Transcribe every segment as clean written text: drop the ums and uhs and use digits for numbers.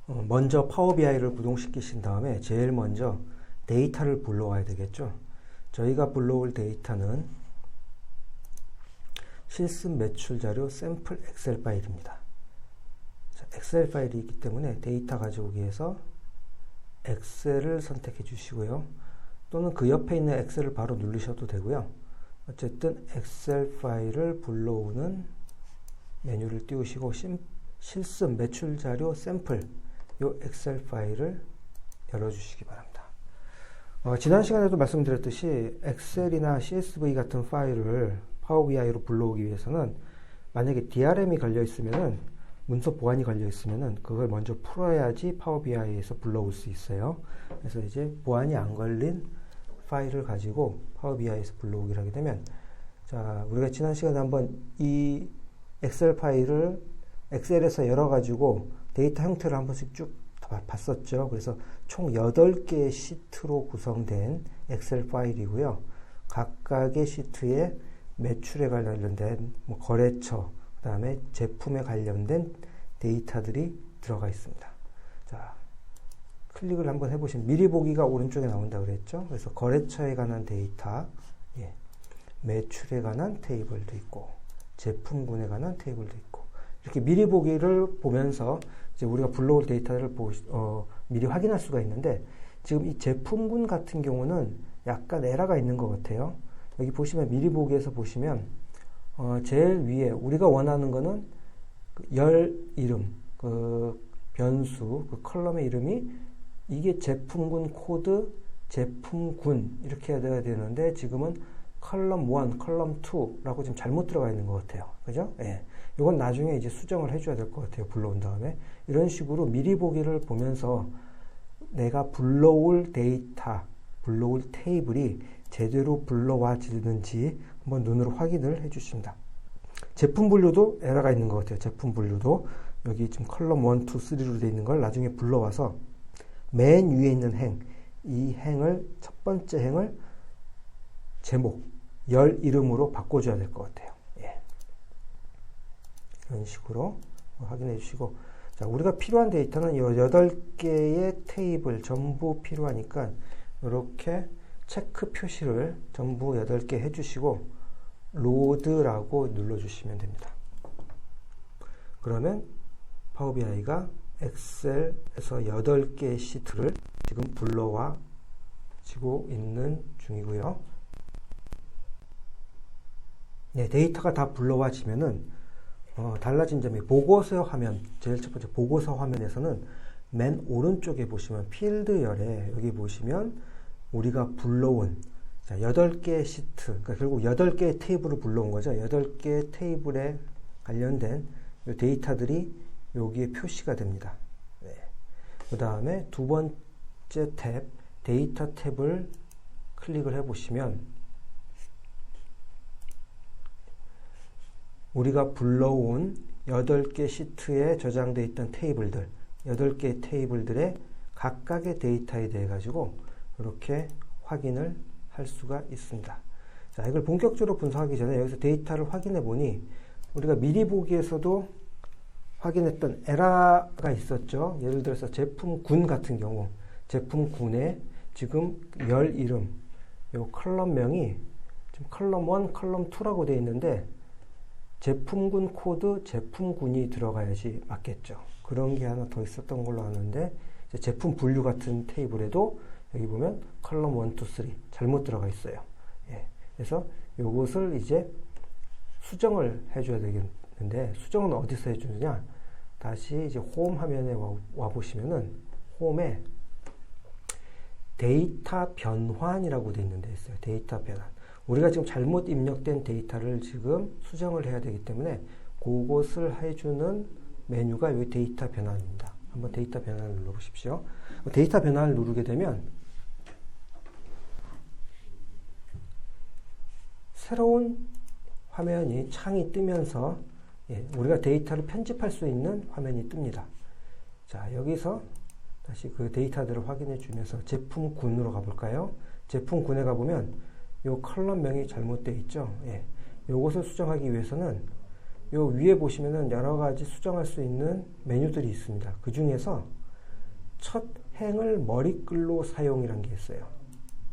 먼저 파워 BI를 구동시키신 다음에 제일 먼저 데이터를 불러와야 되겠죠. 저희가 불러올 데이터는 실습 매출 자료 샘플 엑셀 파일입니다. 자, 엑셀 파일이 있기 때문에 데이터 가져오기 위해서 엑셀을 선택해 주시고요. 또는 그 옆에 있는 엑셀을 바로 누르셔도 되고요. 어쨌든 엑셀 파일을 불러오는 메뉴를 띄우시고 실습 매출 자료 샘플 이 엑셀 파일을 열어주시기 바랍니다. 지난 시간에도 말씀드렸듯이 엑셀이나 CSV 같은 파일을 파워 BI로 불러오기 위해서는 만약에 DRM이 걸려 있으면은 문서 보안이 걸려 있으면은 그걸 먼저 풀어야지 파워 BI에서 불러올 수 있어요. 그래서 이제 보안이 안 걸린 파일을 가지고 파워 BI에서 불러오기를 하게 되면, 자, 우리가 지난 시간에 한번 이 엑셀 파일을 엑셀에서 열어가지고 데이터 형태를 한 번씩 쭉 봤었죠. 그래서 총 8개의 시트로 구성된 엑셀 파일이고요. 각각의 시트에 매출에 관련된 거래처, 그 다음에 제품에 관련된 데이터들이 들어가 있습니다. 자, 클릭을 한번 해보시면 미리 보기가 오른쪽에 나온다 그랬죠. 그래서 거래처에 관한 데이터, 매출에 관한 테이블도 있고 제품군에 관한 테이블도 있고, 이렇게 미리 보기를 보면서 이제 우리가 불러올 데이터를 미리 확인할 수가 있는데, 지금 이 제품군 같은 경우는 약간 에러가 있는 것 같아요. 여기 보시면 미리 보기에서 보시면 제일 위에 우리가 원하는 거는 열 이름, 그 변수, 그 컬럼의 이름이 이게 제품군 코드, 제품군 이렇게 해야 되는데 지금은 컬럼 1, 컬럼 2라고 지금 잘못 들어가 있는 것 같아요. 그죠? 예. 이건 나중에 이제 수정을 해줘야 될 것 같아요. 불러온 다음에. 이런 식으로 미리 보기를 보면서 내가 불러올 데이터, 불러올 테이블이 제대로 불러와지는지 한번 눈으로 확인을 해주십니다. 제품 분류도 에러가 있는 것 같아요. 제품 분류도 여기 지금 컬럼 1, 2, 3로 되어 있는 걸 나중에 불러와서 맨 위에 있는 행, 이 행을, 첫 번째 행을 제목, 열 이름으로 바꿔줘야 될 것 같아요. 예. 이런 식으로 확인해 주시고, 자, 우리가 필요한 데이터는 이 8개의 테이블 전부 필요하니까 이렇게 체크 표시를 전부 8개 해주시고 로드라고 눌러주시면 됩니다. 그러면 파워 BI가 엑셀에서 8개의 시트를 지금 불러와 지고 있는 중이고요. 네, 데이터가 다 불러와지면은 달라진 점이 보고서 화면, 제일 첫 번째 보고서 화면에서는 맨 오른쪽에 보시면 필드열에 여기 보시면 우리가 불러온, 자, 8개의 시트, 그러니까 결국 8개의 테이블을 불러온 거죠. 8개의 테이블에 관련된 이 데이터들이 여기에 표시가 됩니다. 네. 그 다음에 두 번째 탭, 데이터 탭을 클릭을 해보시면 우리가 불러온 8개 시트에 저장되어 있던 테이블들, 8개의 테이블들의 각각의 데이터에 대해 가지고 이렇게 확인을 할 수가 있습니다. 자, 이걸 본격적으로 분석하기 전에 여기서 데이터를 확인해 보니 우리가 미리 보기에서도 확인했던 에러가 있었죠. 예를 들어서 제품군 같은 경우 제품군에 지금 열 이름, 요 컬럼명이 지금 컬럼 1, 컬럼 2라고 되어 있는데 제품군 코드, 제품군이 들어가야지 맞겠죠. 그런 게 하나 더 있었던 걸로 아는데 제품 분류 같은 테이블에도 여기 보면 컬럼 1, 2, 3 잘못 들어가 있어요. 예. 그래서 이것을 이제 수정을 해줘야 되겠는데 수정은 어디서 해주느냐? 다시 이제 홈 화면에 와 보시면은 홈에 데이터 변환이라고 되어 있는 데 있어요. 데이터 변환. 우리가 지금 잘못 입력된 데이터를 지금 수정을 해야 되기 때문에 그것을 해주는 메뉴가 여기 데이터 변환입니다. 한번 데이터 변환을 눌러보십시오. 데이터 변환을 누르게 되면 새로운 화면이 창이 뜨면서 우리가 데이터를 편집할 수 있는 화면이 뜹니다. 자, 여기서 다시 그 데이터들을 확인해 주면서 제품군으로 가볼까요? 제품군에 가보면 요 컬럼명이 잘못되어 있죠. 예. 요것을 수정하기 위해서는 요 위에 보시면은 여러 가지 수정할 수 있는 메뉴들이 있습니다. 그 중에서 첫 행을 머리글로 사용이라는 게 있어요.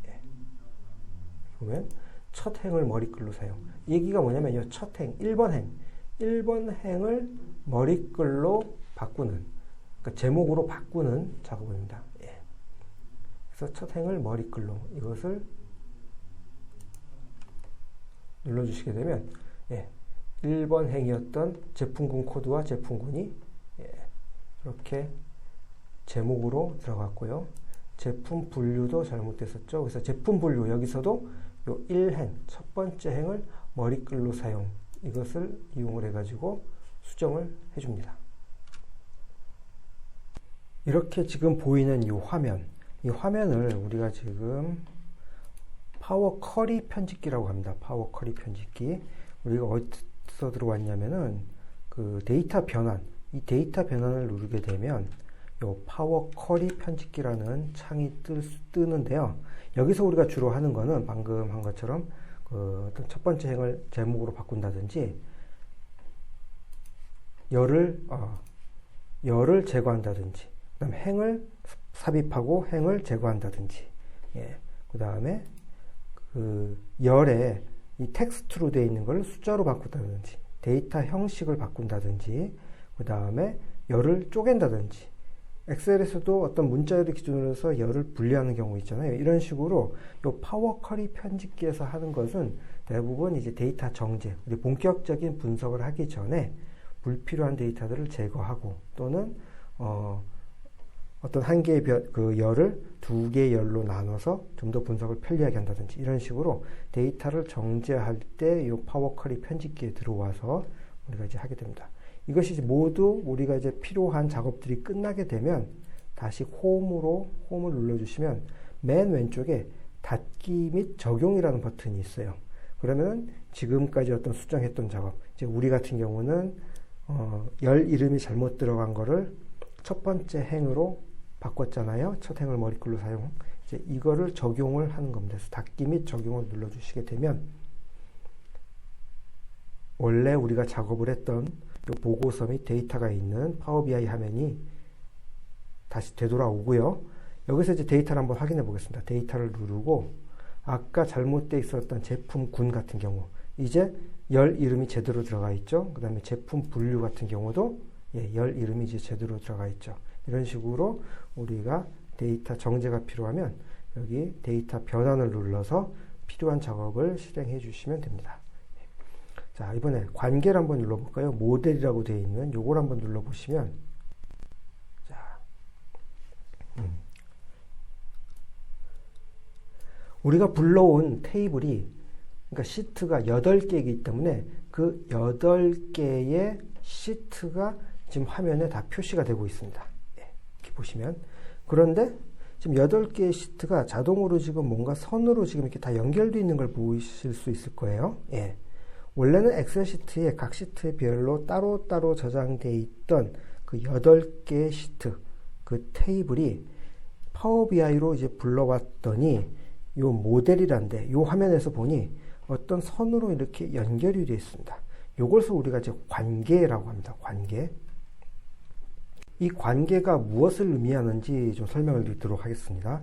예. 보면 첫 행을 머리글로 사용. 얘기가 뭐냐면 첫 행, 1번 행을 머리글로 바꾸는, 그러니까 제목으로 바꾸는 작업입니다. 예. 그래서 첫 행을 머리글로, 이것을 눌러주시게 되면 1번 행이었던 제품군 코드와 제품군이 이렇게 제목으로 들어갔고요. 제품 분류도 잘못됐었죠. 그래서 제품 분류, 여기서도 요 1행, 첫 번째 행을 머리글로 사용, 이것을 이용을 해가지고 수정을 해줍니다. 이렇게 지금 보이는 이 화면을 우리가 지금 파워 쿼리 편집기라고 합니다. 파워 쿼리 편집기. 우리가 어디서 들어왔냐면은 그 데이터 변환, 이 데이터 변환을 누르게 되면 요 파워 쿼리 편집기라는 창이 뜨는데요. 여기서 우리가 주로 하는 거는 방금 한 것처럼 그 어떤 첫 번째 행을 제목으로 바꾼다든지 열을 제거한다든지, 그다음 행을 삽입하고 행을 제거한다든지, 그 다음에 그 열에 이 텍스트로 되어 있는 걸 숫자로 바꾼다든지, 데이터 형식을 바꾼다든지, 그 다음에 열을 쪼갠다든지, 엑셀에서도 어떤 문자열을 기준으로 해서 열을 분리하는 경우 있잖아요. 이런 식으로 이 파워 쿼리 편집기에서 하는 것은 대부분 이제 데이터 정제, 본격적인 분석을 하기 전에 불필요한 데이터들을 제거하고, 또는 어떤 한 개의 그 열을 두 개의 열로 나눠서 좀 더 분석을 편리하게 한다든지, 이런 식으로 데이터를 정제할 때 이 파워 쿼리 편집기에 들어와서 우리가 이제 하게 됩니다. 이것이 이제 모두 우리가 이제 필요한 작업들이 끝나게 되면 다시 홈을 눌러주시면 맨 왼쪽에 닫기 및 적용이라는 버튼이 있어요. 그러면 지금까지 어떤 수정했던 작업, 이제 우리 같은 경우는 열 이름이 잘못 들어간 거를 첫 번째 행으로 바꿨잖아요. 첫 행을 머리글로 사용. 이제 이거를 적용을 하는 겁니다. 그래서 닫기 및 적용을 눌러주시게 되면 원래 우리가 작업을 했던 이 보고서 및 데이터가 있는 파워 BI 화면이 다시 되돌아오고요. 여기서 이제 데이터를 한번 확인해 보겠습니다. 데이터를 누르고 아까 잘못되어 있었던 제품군 같은 경우 이제 열 이름이 제대로 들어가 있죠. 그 다음에 제품 분류 같은 경우도 열 이름이 이제 제대로 들어가 있죠. 이런 식으로 우리가 데이터 정제가 필요하면 여기 데이터 변환을 눌러서 필요한 작업을 실행해 주시면 됩니다. 자, 이번에 관계를 한번 눌러볼까요? 모델이라고 되어 있는 요걸 한번 눌러보시면, 자, 우리가 불러온 테이블이, 그러니까 시트가 8개이기 때문에 그 8개의 시트가 지금 화면에 다 표시가 되고 있습니다. 이렇게 보시면. 그런데 지금 8개의 시트가 자동으로 지금 뭔가 선으로 지금 이렇게 다 연결되어 있는 걸 보이실 수 있을 거예요. 원래는 엑셀 시트에 각 시트에 별로 따로따로 저장되어 있던 그 8개의 시트, 그 테이블이 파워 BI로 이제 불러왔더니 요 모델이란데 요 화면에서 보니 어떤 선으로 이렇게 연결이 되어 있습니다. 요것을 우리가 이제 관계라고 합니다. 관계. 이 관계가 무엇을 의미하는지 좀 설명을 드리도록 하겠습니다.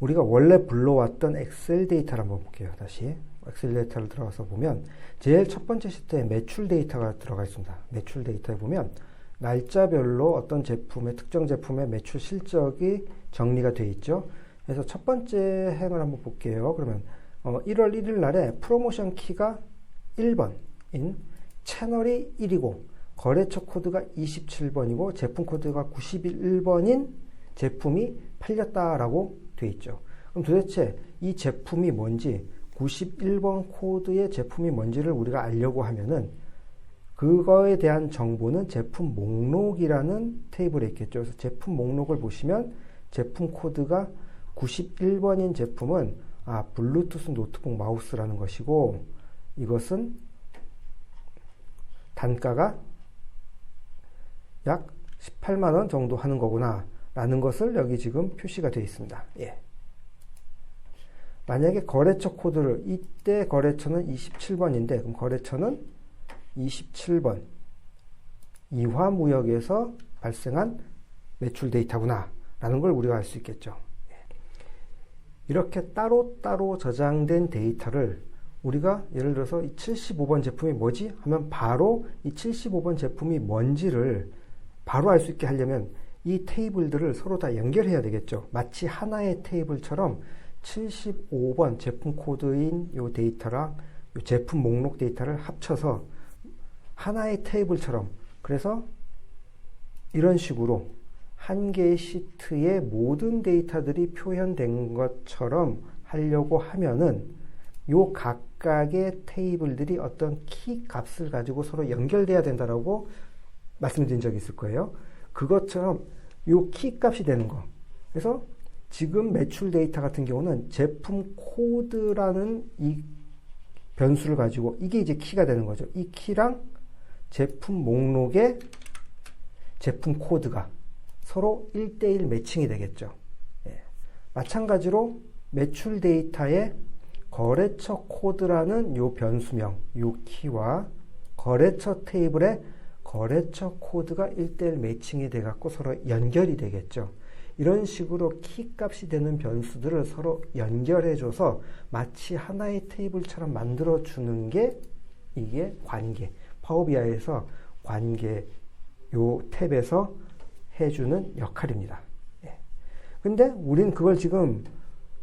우리가 원래 불러왔던 엑셀 데이터를 한번 볼게요. 다시 엑셀 데이터를 들어가서 보면 제일 첫 번째 시트에 매출 데이터가 들어가 있습니다. 매출 데이터에 보면 날짜별로 어떤 제품의 특정 제품의 매출 실적이 정리가 되어 있죠. 그래서 첫 번째 행을 한번 볼게요. 그러면 1월 1일 날에 프로모션 키가 1번인 채널이 1이고 거래처 코드가 27번이고 제품 코드가 91번인 제품이 팔렸다라고 되어 있죠. 그럼 도대체 이 제품이 뭔지, 91번 코드의 제품이 뭔지를 우리가 알려고 하면은 그거에 대한 정보는 제품 목록이라는 테이블에 있겠죠. 그래서 제품 목록을 보시면 제품 코드가 91번인 제품은 블루투스 노트북 마우스라는 것이고, 이것은 단가가 약 18만원 정도 하는 거구나 라는 것을 여기 지금 표시가 되어 있습니다. 만약에 거래처 코드를, 이때 거래처는 27번인데 그럼 거래처는 27번 이화무역에서 발생한 매출 데이터구나 라는 걸 우리가 알 수 있겠죠. 이렇게 따로따로 저장된 데이터를 우리가 예를 들어서 이 75번 제품이 뭐지? 하면 바로 이 75번 제품이 뭔지를 바로 알 수 있게 하려면 이 테이블들을 서로 다 연결해야 되겠죠. 마치 하나의 테이블처럼 75번 제품 코드인 이 데이터랑 이 제품 목록 데이터를 합쳐서 하나의 테이블처럼, 그래서 이런 식으로 한 개의 시트에 모든 데이터들이 표현된 것처럼 하려고 하면은 요 각각의 테이블들이 어떤 키 값을 가지고 서로 연결돼야 된다라고 말씀드린 적이 있을 거예요. 그것처럼 요 키 값이 되는 거. 그래서 지금 매출 데이터 같은 경우는 제품 코드라는 이 변수를 가지고 이게 이제 키가 되는 거죠. 이 키랑 제품 목록의 제품 코드가 서로 1대1 매칭이 되겠죠. 마찬가지로 매출 데이터의 거래처 코드라는 요 변수명, 요 키와 거래처 테이블의 거래처 코드가 1대1 매칭이 돼 갖고 서로 연결이 되겠죠. 이런 식으로 키 값이 되는 변수들을 서로 연결해줘서 마치 하나의 테이블처럼 만들어주는 게 이게 관계. 파워비아이에서 관계 요 탭에서 해주는 역할입니다. 근데 우린 그걸 지금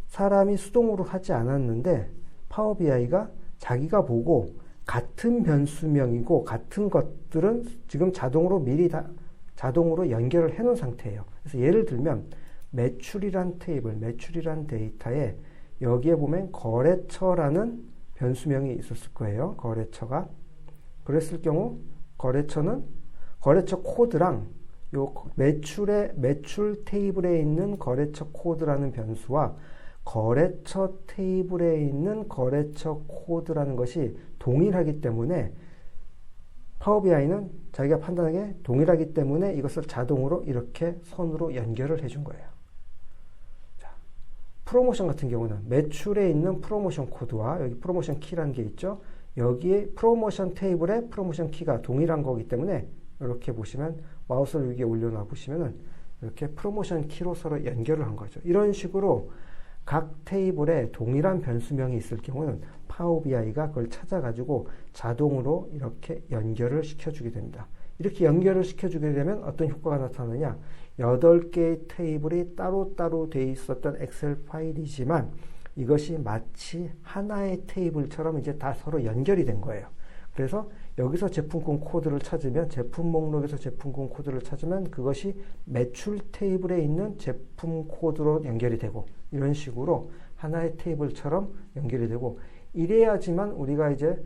사람이 수동으로 하지 않았는데 파워비아이가 자기가 보고 같은 변수명이고 같은 것들은 지금 자동으로 미리 다 자동으로 연결을 해 놓은 상태예요. 그래서 예를 들면 매출이란 테이블, 매출이란 데이터에 여기에 보면 거래처라는 변수명이 있었을 거예요. 거래처가. 그랬을 경우 거래처는 거래처 코드랑 요 매출 테이블에 있는 거래처 코드라는 변수와 거래처 테이블에 있는 거래처 코드라는 것이 동일하기 때문에 파워비아이는 자기가 판단하기에 동일하기 때문에 이것을 자동으로 이렇게 선으로 연결을 해준 거예요. 자, 프로모션 같은 경우는 매출에 있는 프로모션 코드와 여기 프로모션 키라는 게 있죠. 여기에 프로모션 테이블에 프로모션 키가 동일한 거기 때문에 이렇게 보시면 마우스를 여기에 올려놔 보시면은 이렇게 프로모션 키로 서로 연결을 한 거죠. 이런 식으로 각 테이블에 동일한 변수명이 있을 경우는 파워비아이가 그걸 찾아가지고 자동으로 이렇게 연결을 시켜주게 됩니다. 이렇게 연결을 시켜주게 되면 어떤 효과가 나타나느냐? 8개의 테이블이 따로따로 돼 있었던 엑셀 파일이지만 이것이 마치 하나의 테이블처럼 이제 다 서로 연결이 된 거예요. 그래서 여기서 제품군 코드를 찾으면 제품 목록에서 제품군 코드를 찾으면 그것이 매출 테이블에 있는 제품 코드로 연결이 되고 이런 식으로 하나의 테이블처럼 연결이 되고 이래야지만 우리가 이제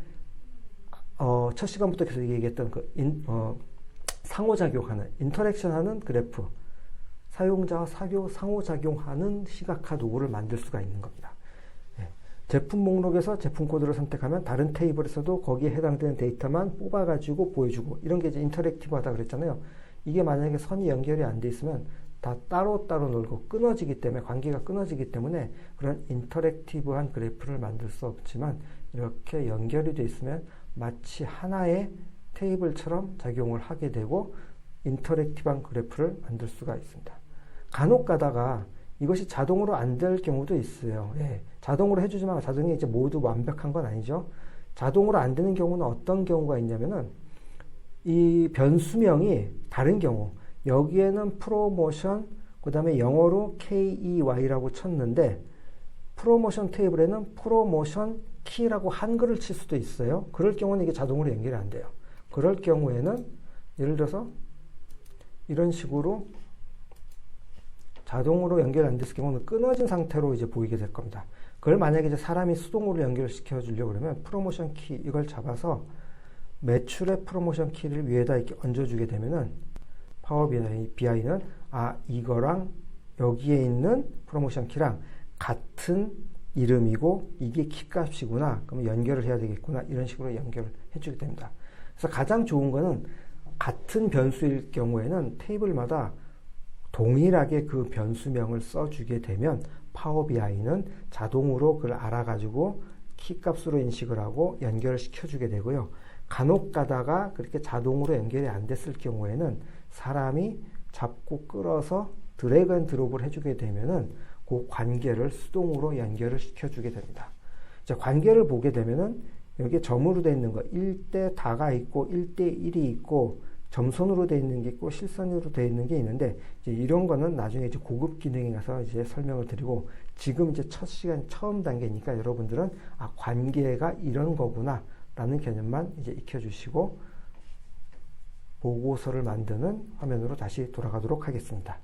첫 시간부터 계속 얘기했던 그 상호작용하는 인터랙션하는 그래프 사용자와 상호작용하는 시각화 도구를 만들 수가 있는 겁니다. 제품 목록에서 제품 코드를 선택하면 다른 테이블에서도 거기에 해당되는 데이터만 뽑아가지고 보여주고 이런 게 이제 인터랙티브하다 그랬잖아요. 이게 만약에 선이 연결이 안 돼 있으면 다 따로따로 놀고 끊어지기 때문에 관계가 끊어지기 때문에 그런 인터랙티브한 그래프를 만들 수 없지만 이렇게 연결이 돼 있으면 마치 하나의 테이블처럼 작용을 하게 되고 인터랙티브한 그래프를 만들 수가 있습니다. 간혹 가다가 이것이 자동으로 안 될 경우도 있어요. 자동으로 해주지만 자동이 이제 모두 완벽한 건 아니죠. 자동으로 안 되는 경우는 어떤 경우가 있냐면은 이 변수명이 다른 경우 여기에는 프로모션 그 다음에 영어로 KEY라고 쳤는데 프로모션 테이블에는 프로모션 키라고 한글을 칠 수도 있어요. 그럴 경우는 이게 자동으로 연결이 안 돼요. 그럴 경우에는 예를 들어서 이런 식으로 자동으로 연결 안 됐을 경우는 끊어진 상태로 이제 보이게 될 겁니다. 그걸 만약에 이제 사람이 수동으로 연결시켜 주려고 그러면 프로모션 키 이걸 잡아서 매출의 프로모션 키를 위에다 이렇게 얹어주게 되면은 파워비아이는 이거랑 여기에 있는 프로모션 키랑 같은 이름이고 이게 키 값이구나. 그럼 연결을 해야 되겠구나. 이런 식으로 연결을 해주게 됩니다. 그래서 가장 좋은 거는 같은 변수일 경우에는 테이블마다 동일하게 그 변수명을 써주게 되면 파워비아이는 자동으로 그걸 알아가지고 키값으로 인식을 하고 연결을 시켜주게 되고요. 간혹 가다가 그렇게 자동으로 연결이 안 됐을 경우에는 사람이 잡고 끌어서 드래그 앤 드롭을 해주게 되면은 그 관계를 수동으로 연결을 시켜주게 됩니다. 자, 관계를 보게 되면은 여기 점으로 되어 있는 거 1대 다가 있고 1대 1이 있고 점선으로 되어 있는 게 있고 실선으로 되어 있는 게 있는데 이제 이런 거는 나중에 이제 고급 기능에 가서 이제 설명을 드리고 지금 이제 첫 시간 처음 단계니까 여러분들은 아, 관계가 이런 거구나 라는 개념만 이제 익혀주시고 보고서를 만드는 화면으로 다시 돌아가도록 하겠습니다.